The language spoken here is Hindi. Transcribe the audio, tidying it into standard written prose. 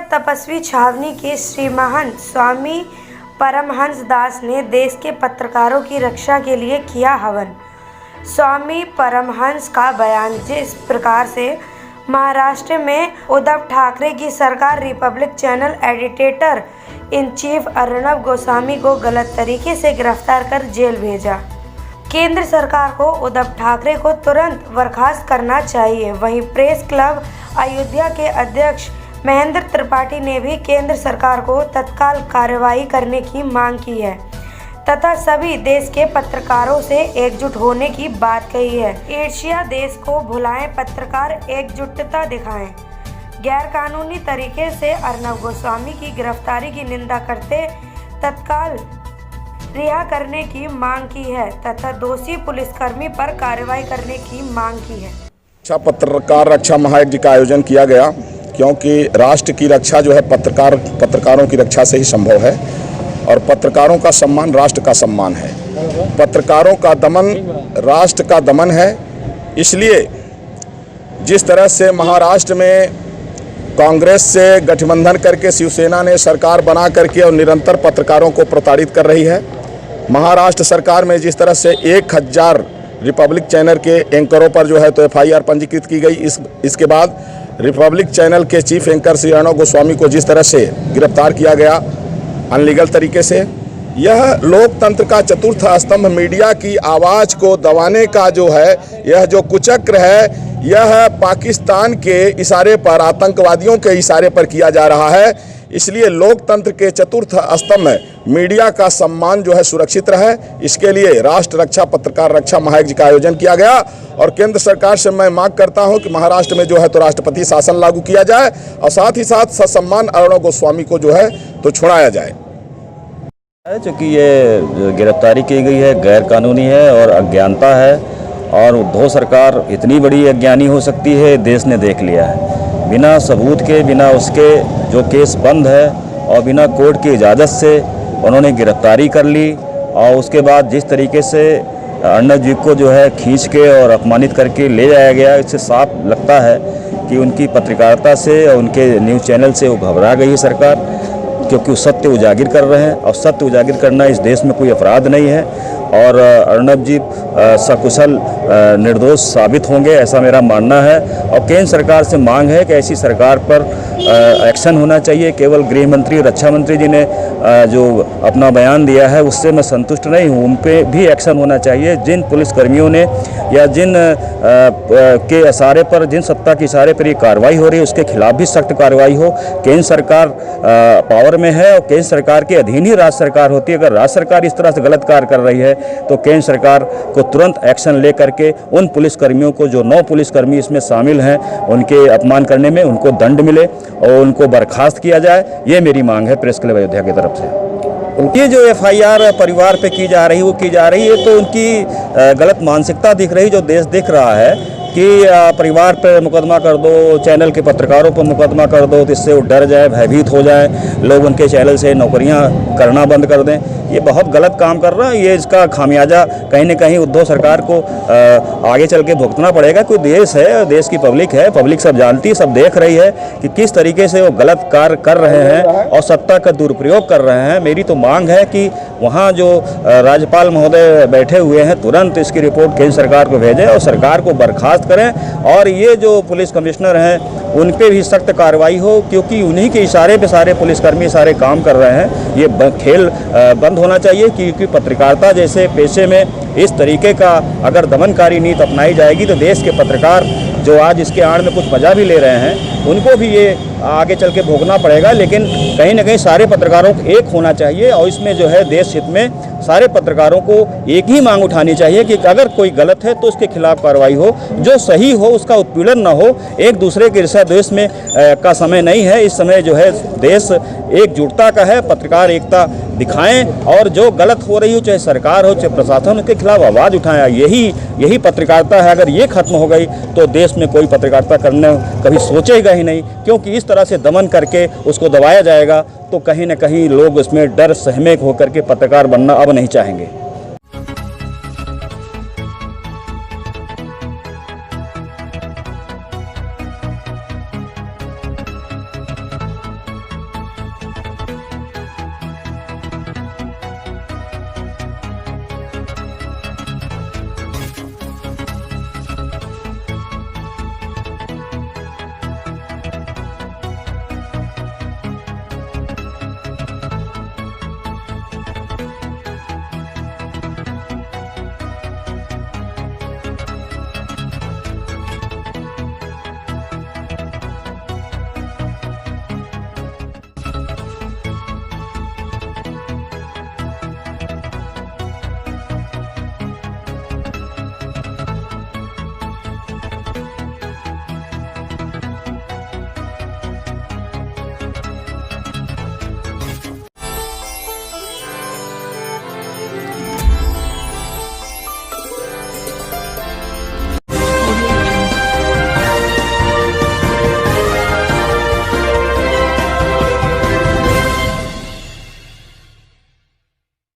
तपस्वी छावनी के श्री महंत स्वामी परमहंस दास ने देश के पत्रकारों की रक्षा के लिए किया हवन। स्वामी परमहंस का बयान जिस प्रकार से महाराष्ट्र में उद्धव ठाकरे की सरकार Republic channel editor in chief Arnab Goswami को गलत तरीके से गिरफ्तार कर जेल भेजा। केंद्र सरकार को उद्धव ठाकरे को तुरंत बर्खास्त करना चाहिए। वहीं प्रेस क्लब अयोध्या के अध्यक्ष महेंद्र त्रिपाठी ने भी केंद्र सरकार को तत्काल कार्रवाई करने की मांग की है तथा सभी देश के पत्रकारों से एकजुट होने की बात कही है। एशिया देश को भुलाएं, पत्रकार एकजुटता दिखाएं। गैरकानूनी तरीके से अर्नब गोस्वामी की गिरफ्तारी की निंदा करते तत्काल रिहा करने की मांग की है तथा दोषी पुलिसकर्मी पर कार्रवाई करने की मांग की है। अच्छा, पत्रकार रक्षा महायज्ञ का आयोजन किया गया क्योंकि राष्ट्र की रक्षा जो है पत्रकारों की रक्षा से ही संभव है और पत्रकारों का सम्मान राष्ट्र का सम्मान है। पत्रकारों का दमन राष्ट्र का दमन है। इसलिए जिस तरह से महाराष्ट्र में कांग्रेस से गठबंधन करके शिवसेना ने सरकार बना करके और निरंतर पत्रकारों को प्रताड़ित कर रही है, महाराष्ट्र सरकार में जिस तरह से 1000 रिपब्लिक चैनल के एंकरों पर जो है तो FIR पंजीकृत की गई, इसके बाद रिपब्लिक चैनल के चीफ एंकर श्री अर्नब गोस्वामी को जिस तरह से गिरफ्तार किया गया अनलीगल तरीके से, यह लोकतंत्र का चतुर्थ स्तंभ मीडिया की आवाज़ को दबाने का जो है यह जो कुचक्र है, यह पाकिस्तान के इशारे पर, आतंकवादियों के इशारे पर किया जा रहा है। इसलिए लोकतंत्र के चतुर्थ स्तंभ मीडिया का सम्मान जो है सुरक्षित रहे, इसके लिए राष्ट्र रक्षा पत्रकार रक्षा महायज्ञ का आयोजन किया गया और केंद्र सरकार से मैं मांग करता हूं कि महाराष्ट्र में जो है तो राष्ट्रपति शासन लागू किया जाए और साथ ही साथ ससम्मान अर्नब गोस्वामी को जो है तो छुड़ाया जाए। चूँकि ये गिरफ्तारी की गई है गैर कानूनी है और अज्ञानता है और उद्धव सरकार इतनी बड़ी अज्ञानी हो सकती है देश ने देख लिया है। बिना सबूत के, बिना उसके जो केस बंद है और बिना कोर्ट की इजाज़त से उन्होंने गिरफ्तारी कर ली और उसके बाद जिस तरीके से अर्नब जी को जो है खींच के और अपमानित करके ले जाया गया, इससे साफ लगता है कि उनकी पत्रकारिता से और उनके न्यूज़ चैनल से वो घबरा गई है सरकार, क्योंकि वो सत्य उजागर कर रहे हैं और सत्य उजागर करना इस देश में कोई अपराध नहीं है और अर्नब जी सकुशल निर्दोष साबित होंगे, ऐसा मेरा मानना है। और केंद्र सरकार से मांग है कि ऐसी सरकार पर एक्शन होना चाहिए। केवल गृह मंत्री और रक्षा मंत्री जी ने जो अपना बयान दिया है उससे मैं संतुष्ट नहीं हूँ, उन पर भी एक्शन होना चाहिए। जिन पुलिसकर्मियों ने या जिन के इशारे पर, जिन सत्ता के इशारे पर ये कार्रवाई हो रही है उसके खिलाफ भी सख्त कार्रवाई हो। केंद्र सरकार पावर में है और केंद्र सरकार के अधीन ही राज्य सरकार होती है। अगर राज्य सरकार इस तरह से गलत कार्य कर रही है तो केंद्र सरकार को तुरंत एक्शन ले करके उन पुलिसकर्मियों को, जो 9 पुलिसकर्मी इसमें शामिल हैं, उनके अपमान करने में उनको दंड मिले और उनको बर्खास्त किया जाए। ये मेरी मांग है प्रेस क्लब अयोध्या की तरफ से। ये जो FIR परिवार पे की जा रही है तो उनकी गलत मानसिकता दिख रही, जो देश दिख रहा है कि परिवार पर मुकदमा कर दो, चैनल के पत्रकारों पर मुकदमा कर दो, तो इससे वो डर जाए, भयभीत हो जाए, लोग उनके चैनल से नौकरियां करना बंद कर दें। ये बहुत गलत काम कर रहा है। ये इसका खामियाजा कहीं न कहीं उद्धव सरकार को आगे चल के भुगतना पड़ेगा। कोई देश है, देश की पब्लिक है, पब्लिक सब जानती है, सब देख रही है कि किस तरीके से वो गलत कार्य कर रहे हैं और सत्ता का दुरुपयोग कर रहे हैं। मेरी तो मांग है कि वहाँ जो राज्यपाल महोदय बैठे हुए हैं तुरंत इसकी रिपोर्ट केंद्र सरकार को भेजें और सरकार को बर्खास्त करें और ये जो पुलिस कमिश्नर हैं उन पे भी सख्त कार्रवाई हो, क्योंकि उन्हीं के इशारे पे सारे पुलिसकर्मी सारे काम कर रहे हैं। ये खेल बंद होना चाहिए, क्योंकि पत्रकारिता जैसे पेशे में इस तरीके का अगर दमनकारी नीति अपनाई जाएगी तो देश के पत्रकार जो आज इसके आड़ में कुछ मजा भी ले रहे हैं उनको भी ये आगे चल के भोगना पड़ेगा। लेकिन कहीं ना कहीं सारे पत्रकारों को एक होना चाहिए और इसमें जो है देश हित में सारे पत्रकारों को एक ही मांग उठानी चाहिए कि अगर कोई गलत है तो उसके खिलाफ कार्रवाई हो, जो सही हो उसका उत्पीड़न न हो। एक दूसरे के ईर्ष्या द्वेष में का समय नहीं है। इस समय जो है देश एकजुटता का है, पत्रकार एकता दिखाएं और जो गलत हो रही हो, चाहे सरकार हो चाहे प्रशासन, उसके खिलाफ आवाज़ उठाएं। यही पत्रकारिता है। अगर ये खत्म हो गई तो देश में कोई पत्रकारिता करने कभी सोचेगा ही नहीं, क्योंकि इस तरह से दमन करके उसको दबाया जाएगा तो कहीं ना कहीं लोग उसमें डर सहमे होकर के पत्रकार बनना अब नहीं चाहेंगे।